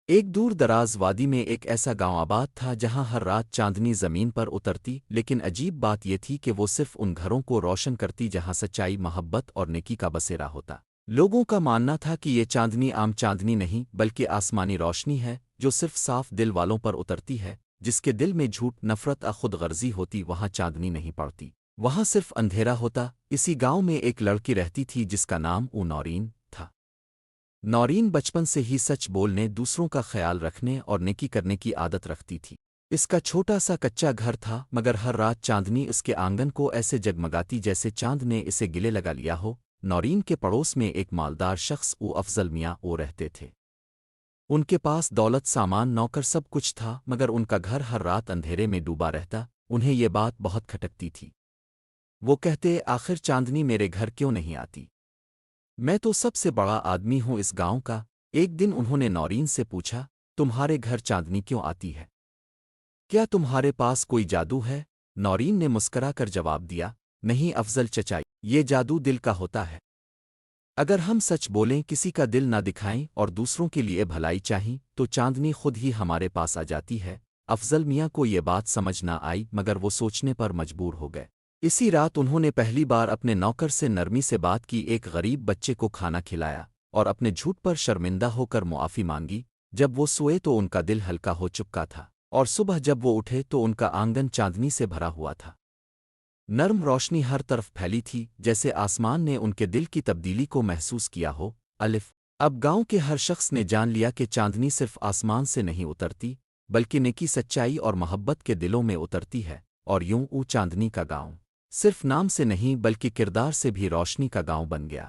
ایک دور دراز وادی میں ایک ایسا گاؤں آباد تھا جہاں ہر رات چاندنی زمین پر اترتی، لیکن عجیب بات یہ تھی کہ وہ صرف ان گھروں کو روشن کرتی جہاں سچائی، محبت اور نیکی کا بسیرا ہوتا۔ لوگوں کا ماننا تھا کہ یہ چاندنی عام چاندنی نہیں بلکہ آسمانی روشنی ہے جو صرف صاف دل والوں پر اترتی ہے۔ جس کے دل میں جھوٹ، نفرت اور خود غرضی ہوتی وہاں چاندنی نہیں پڑتی، وہاں صرف اندھیرا ہوتا۔ اسی گاؤں میں ایک لڑکی رہتی تھی جس کا نام نورین تھا۔ نورین بچپن سے ہی سچ بولنے، دوسروں کا خیال رکھنے اور نیکی کرنے کی عادت رکھتی تھی۔ اس کا چھوٹا سا کچا گھر تھا، مگر ہر رات چاندنی اس کے آنگن کو ایسے جگمگاتی جیسے چاند نے اسے گلے لگا لیا ہو۔ نورین کے پڑوس میں ایک مالدار شخص افضل میاں رہتے تھے۔ ان کے پاس دولت، سامان، نوکر، سب کچھ تھا، مگر ان کا گھر ہر رات اندھیرے میں ڈوبا رہتا۔ انہیں یہ بات بہت کھٹکتی تھی۔ وہ کہتے، آخر چاندنی میرے گھر کیوں نہیں آتی؟ میں تو سب سے بڑا آدمی ہوں اس گاؤں کا۔ ایک دن انہوں نے نورین سے پوچھا، تمہارے گھر چاندنی کیوں آتی ہے؟ کیا تمہارے پاس کوئی جادو ہے؟ نورین نے مسکرا کر جواب دیا، نہیں افضل چچا، یہ جادو دل کا ہوتا ہے۔ اگر ہم سچ بولیں، کسی کا دل نہ دکھائیں اور دوسروں کے لیے بھلائی چاہیں تو چاندنی خود ہی ہمارے پاس آ جاتی ہے۔ افضل میاں کو یہ بات سمجھ نہ آئی، مگر وہ سوچنے پر مجبور ہو گئے۔ اسی رات انہوں نے پہلی بار اپنے نوکر سے نرمی سے بات کی، ایک غریب بچے کو کھانا کھلایا اور اپنے جھوٹ پر شرمندہ ہو کر معافی مانگی۔ جب وہ سوئے تو ان کا دل ہلکا ہو چکا تھا، اور صبح جب وہ اٹھے تو ان کا آنگن چاندنی سے بھرا ہوا تھا۔ نرم روشنی ہر طرف پھیلی تھی، جیسے آسمان نے ان کے دل کی تبدیلی کو محسوس کیا ہو۔ اب گاؤں کے ہر شخص نے جان لیا کہ چاندنی صرف آسمان سے نہیں اترتی، بلکہ نیکی، سچائی اور محبت کے دلوں میں اترتی ہے۔ اور یوں چاندنی کا گاؤں صرف نام سے نہیں بلکہ کردار سے بھی روشنی کا گاؤں بن گیا۔